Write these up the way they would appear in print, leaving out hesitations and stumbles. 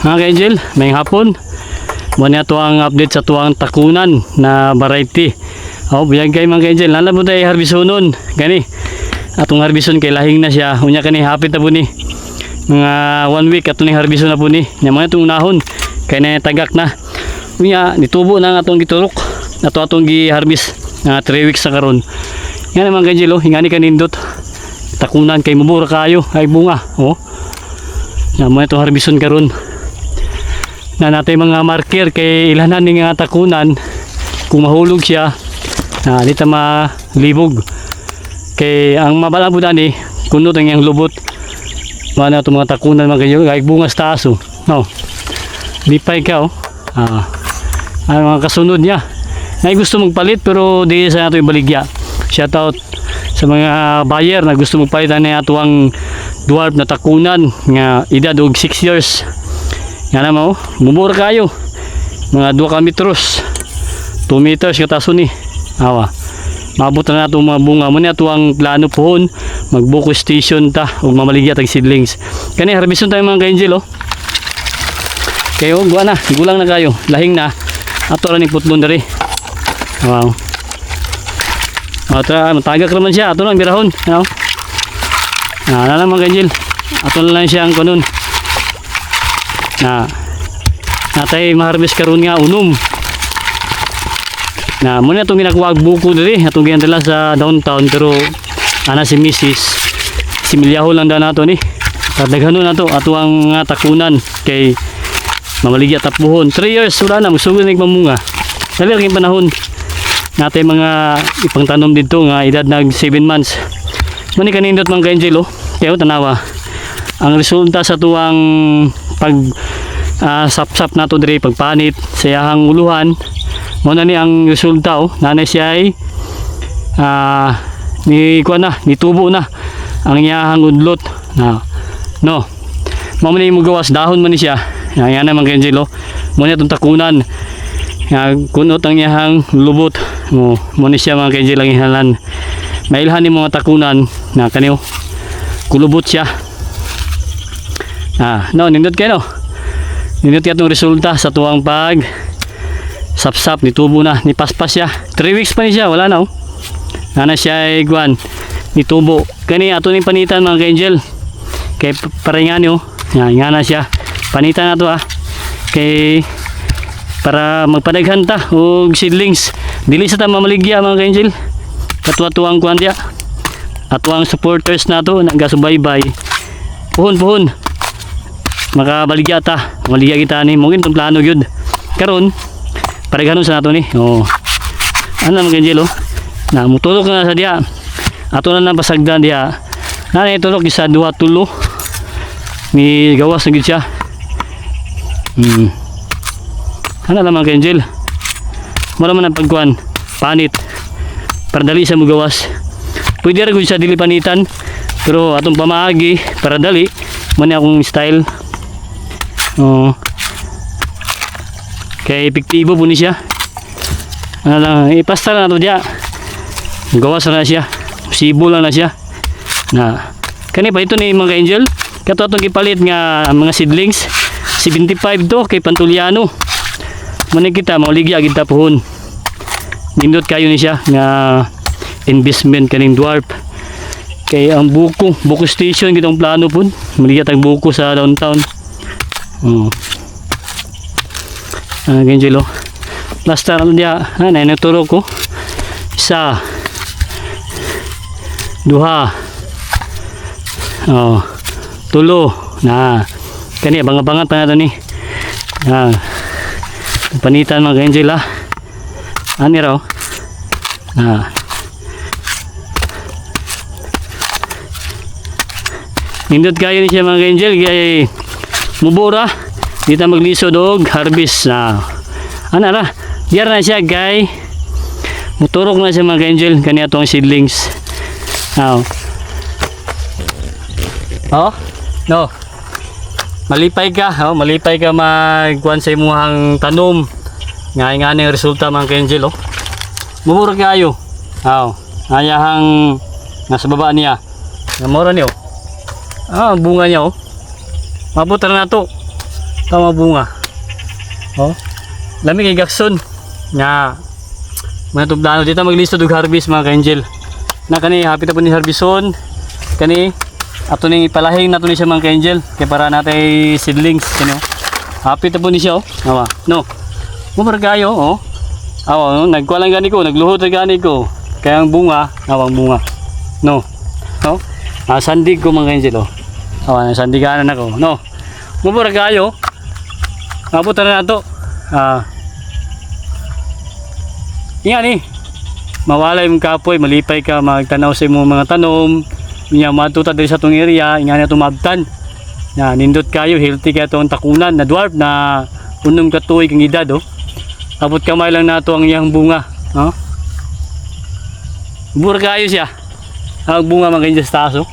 Mga ka-angel, may hapon. Muna ito ang update sa tuwang takunan na variety. Biyag kayo mga ka-angel. Nala mo tayo harbisonon. Gani. Atong harbison kay lahing na siya. Unya kani hapit na po ni. Mga 1 week atong harbison na po ni. Naman itong unahon. Kaya na tagak na. Unya, nitubo na atong giturok. Ato atong giharbis. 3 weeks na karon. Yan mga ka-angel. Hingani kanindot. Takunan kay mumura kayo. Ay bunga. Naman itong harbison karon. Na natin mga marker kay ilanan ng takunan kung mahulog siya na dito malibog kay ang mabalabod ani kunot ang yang lubot mana itong mga takunan mga ganyan kay bungas taso lipay ka ang mga kasunod niya na gusto magpalit pero di sa nato ibaligya. Shout out sa mga buyer na gusto magpalit na ato ang dwarf na takunan nga edad og 6 years. Yan naman mumura kayo. Mga 2 metros. 2 meters kataso ni. Mabot na nato mga bunga. Muna ito ang plano pohon. Magbuko station ta. Huwag mamaligya tag seedlings. Kani harbison tayo mga ka-angel Kayo guwa na. Gulang na kayo. Lahing na. Ato rin yung putlon dari. Matagak naman siya. Ato lang birahon. Ano lang mga ka-angel. Ato lang siya ang kanon. Natay maharbis karon nga unom na muna itong ginagawa buko diri atong ginadala sa downtown pero ana si Mrs. similyaho lang daw nato ni kadaghanon nato ato ang takunan kay mamaligya tapuhon 3 years wala na magsugod na mamunga dali ring panahon natay mga ipangtanom dito nga edad nag 7 months muni kanindot mga ka-angel kayo tanawa ang resulta sa tuwang pag sap-sap nato diri pagpanit sa iyang uluhan mo na ni ang resulta nanay siya ay nitubo na ang iyang udlot mo na yung gawas dahon man ni siya yan naman ka-angel mo na itong takunan kunot ang iyang lubot mo ni siya mga ka-angel ang ihalan mailhan ni mga takunan na kaniyo kulubot siya nindot kayo nindot itong resulta sa tuwang pag sap-sap nitubo na nipaspas siya 3 weeks pa ni siya wala na nana siya ay guwan nitubo kani ato ning panitan mga ka-angel kay paringan nga na siya panitan nato kay para magpadaghan ta og seedlings dili sa ta mamaligya mga ka-angel katuwa-tuwang kuan dia atuang supporters nato nagasubaybay puhon makabaligya ta maligya kita ni mungkin itong plano yun karon para ganun sa nato ni ano mga ka-angel na mutulok na sa dia ato na napasagdan dia na itulok isa 2 tulo ni gawas na gid siya ano lang mga ka-angel wala man ang pagkuhan panit para dali sa mugawas pwede rin siya dili panitan pero atong pamaagi para dali muna akong style kaya epektibo po ni siya ipasta na ito diya gawas na siya sibo lang na siya kani pa ito ni mga ka-angel kato itong ipalit nga mga seedlings 75 to kay Pantuliano muna kita mauligya kita pohon nindot kayo ni siya nga investment kaning dwarf kay ang buko station kitong plano po maligya tag buko sa downtown ka-angel plaster ano dia naturo ko isa 2 tulo kani bangabangan pa nato ni panitan mga ka-angel ani raw nindot kayo ni siya mga ka-angel kaya mubura dito maglisod og harvest ana ra diar na siya gay muturok na siya mga ka-angel kani atong seedlings malipay ka magkuhan sa imuhang tanom nga ning resulta mga ka-angel mumura kayo ayahang nasa baba niya namura niyo bunga niya mabot na to Tama bunga. Oh. Lami kay Gakson. Nga. Mga tubdano dito maglisto og harvest mga ka-angel. Na kani hapit na po ni harveston. Kani ato ning ipalahing nato ni siya mga ka-angel kay para natay seedlings kani. Hapit na po ni siya oh. Awa. No. Mo margayo oh. Awa, no? Nagkuha lang gani ko, nagluhod lang gani ko. Kaya ang bunga, awang bunga. No. No? Sandig ko mga ka-angel oh. Awa, sandiganan ako. No. Mo margayo. Abutan na nato. Yan eh. Mawalay mong kapoy, malipay ka magtanaw sa imong mga tanom. Nya matuta diri sa tong area, ingani ato mabtan. Na nindot kayo, healthy kayo tong takunan na dwarf na unong katuig ang edad oh. Abot kamay lang nato ang iyang bunga, no? Bura kayo siya. Ang bunga mga ganyan sa taas oh.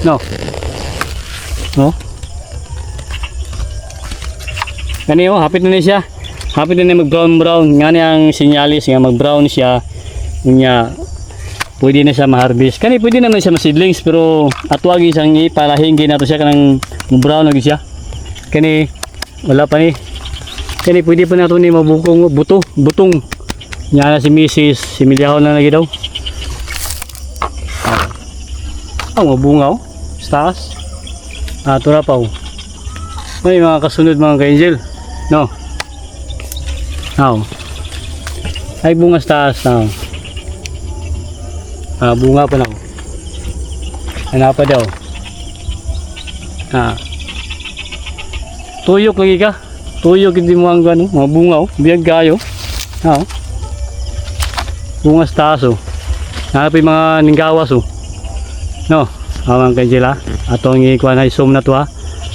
No. No. Kani oh, hapit na siya. Hapit na mag-brown. Ngani ang sinyalis nga mag-brown siya. Nya pwede na siya ma-harvest. Kani pwede naman siya ma-seedlings pero atwagi siyang ipalahinggi nato siya kanang brown lagi siya. Kani wala pa ni. Kani pwede pa nato ni mabukong butong. Nya na si Mrs. si Milyahon na lagi daw. Mabunga oh. Taas. Tura pa oh. May mga kasunod mga ka-angel. No. Ay bunga sa taas na. Bunga pa na oh. Hanapa daw. Tuyok lagi ka. Tuyok hindi mo ang gano. Mga bunga oh. Biyag kayo. Bunga sa taas oh. Hanapin mga ninggawas oh. No. Mga ka-angel ha. Atong ikuha na zoom na to ha.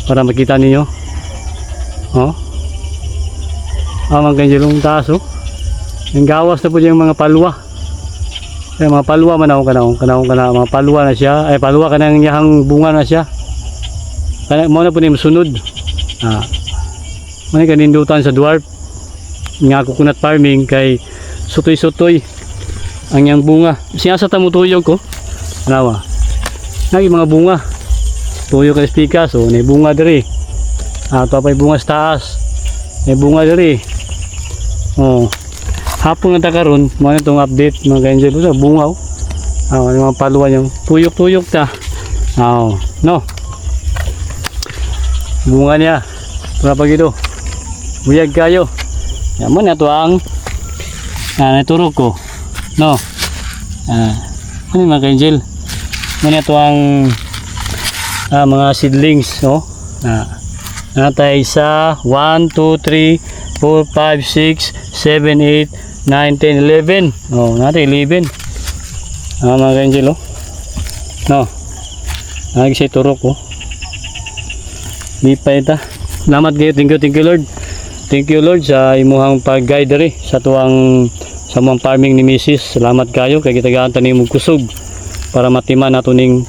Para makita ninyo. Oh. Mga ka-angel yung taas oh. Ninggawas na po yung mga palwa. Ay, mga palwa man ako kanahong mga palwa na siya. Ay palwa kanang yahang bunga na siya. Kana mo na po ni masunod. Mani kanindutan sa dwarf. Nga coconut farming kay sutoy-sutoy ang yang bunga. Siya sa tamutuyog ko. Anawa. Nagi mga bunga. Tuyo kay spikas oh, may bunga diri. Ato pa bunga sa taas. May bunga diri. Oh. Hapon na ta karon, mo na tong update mga ka-angel sa bunga oh. Yung mga paluan yung tuyok-tuyok ta. No. Bunga niya. Para pag ito. Buyag kayo. Yan mo na to ang naturog ko. No. Ano mga ka-angel? Mo na to ang mga seedlings, no? Natay isa, 1, 2, 3, 4, 5, 6, 7, 8, 9, 10, 11. Oh, natay 11. Mga ka-angel, oh. No. Nagsi turok, oh. Lipay ta. Salamat kayo. Thank you Lord. Thank you Lord sa imuhang pag-guide diri sa tuwang sa mga farming ni Mrs. Salamat kayo kay gitagaan ta nimo kusog para matiman nato ning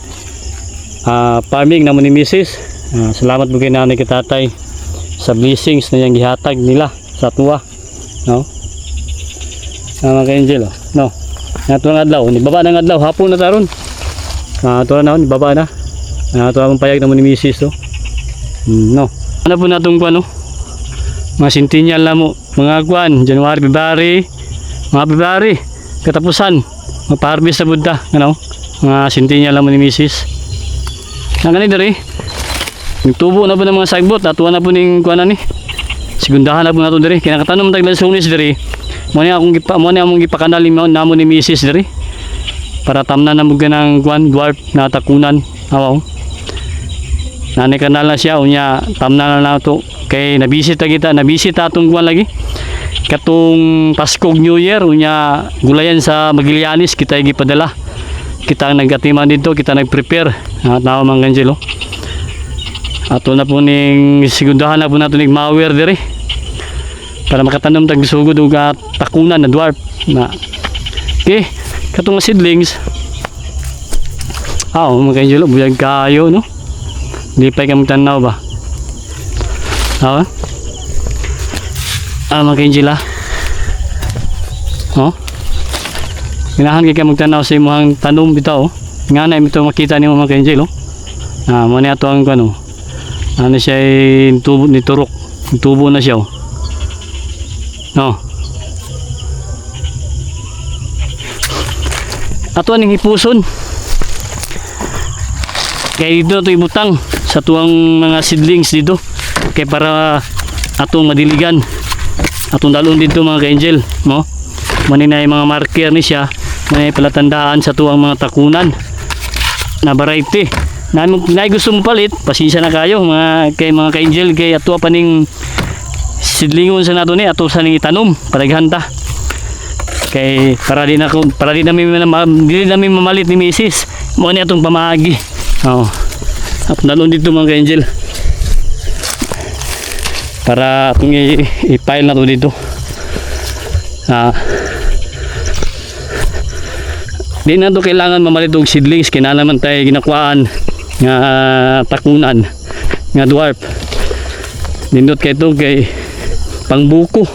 farming namo ni Mrs. Salamat mo kay nanay kay tatay sa blessings na yang gihatag nila sa tuwa, no? Mga ka-angel, oh. No. Nato ang adlaw, ni baba nang adlaw hapon na taron. Tuwa na ni baba na. Tuwa mong payag namo ni Mrs. oh. No. Ano po natong kuan no? Mga centennial na mo, mga kuan, January, February, katapusan, magpa-harvest sa Buddha, ano? Mga centennial na mo ni Mrs. Ang ganit diri. Nagtubo na po ng mga sagbot, natuwa na po ning kuan ni. Sigundahan na po nato diri, kinakatanom tag lansunis diri. Mo ni among gipakanal namo ni Mrs. diri. Para tamnan na mo ganang kuan dwarf na takunan. Awaw. Nanay kanal na siya unya tamnan na nato kay nabisita atong kuan lagi katong Pasko New Year unya gulayan sa Magallanes kita gipadala kita ang nagatiman dito kita nagprepare tawo man ganjelo ato na po ning sigundahan na po nato ning mawer diri para makatanom tag sugod og takunan na dwarf na okay katong seedlings mga ganjelo buyag kayo no. Hindi pa kayo magtanaw ba? Mga ka-angel Ganahan kayo magtanaw sa imuhang tanom dito Nga na ito makita niyo mga ka-angel Muna ito ang Ano siya tubo ni turok. Tubo na siya. Oh. No. Ato aning hipuson. Kaya dito ito ibutang sa tuwang mga seedlings dito. Kaya para atong madiligan. Atong dalon dito mga ka-angel. No? Manina yung mga marker ni siya. May palatandaan sa tuwang mga takunan na variety. Na gusto mo palit, pasensya na kayo mga ka-angel. Kaya ato pa ning sidlingon sa nato ni ato sa ning itanom para gihanta. Kay para din namin mamalit ni Mrs. Mo ni atong pamagi. Oh. At nalon dito mga ka-angel. Para atong i-file na to dito. Di na to kailangan mamalit og seedlings, kinalaman tayo ginakuan nga takunan nga dwarf. Nindot kay to kay pangbuko.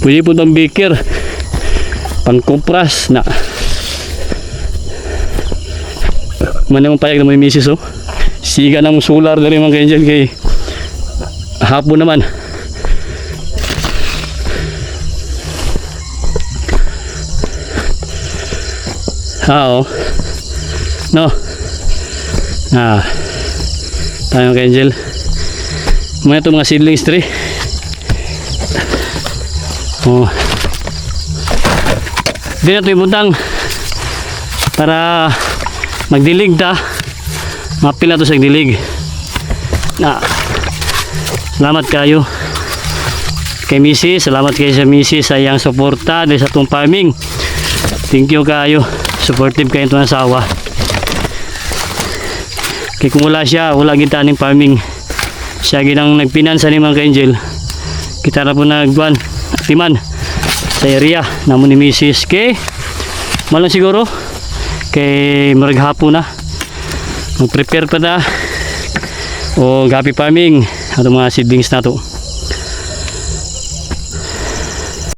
Pwede po itong baker pangkupras na manang payag na may misis. Oh. Siga ng solar na rin mga ka-angel kay hapon naman. Oo. No. Tayo mga ka-angel. Muna ito mga seedlings tree. Oh. Di na ito ibutang para magdilig ta. Mapil na ito sa dilig. Salamat kayo kay Mrs. Salamat kayo sa Mrs. sa iyang suporta sa itong farming. Thank you kayo. Supportive kayo itong asawa. Kaya kung wala siya, wala kita ng farming. Siya ginang nagpinansa ni mga ka-angel. Kita na po nagbuwan timan sa area namon ni Mrs. Kay malang siguro kay maraghapon na mag-prepare pa ta o happy farming atong mga seedlings na to.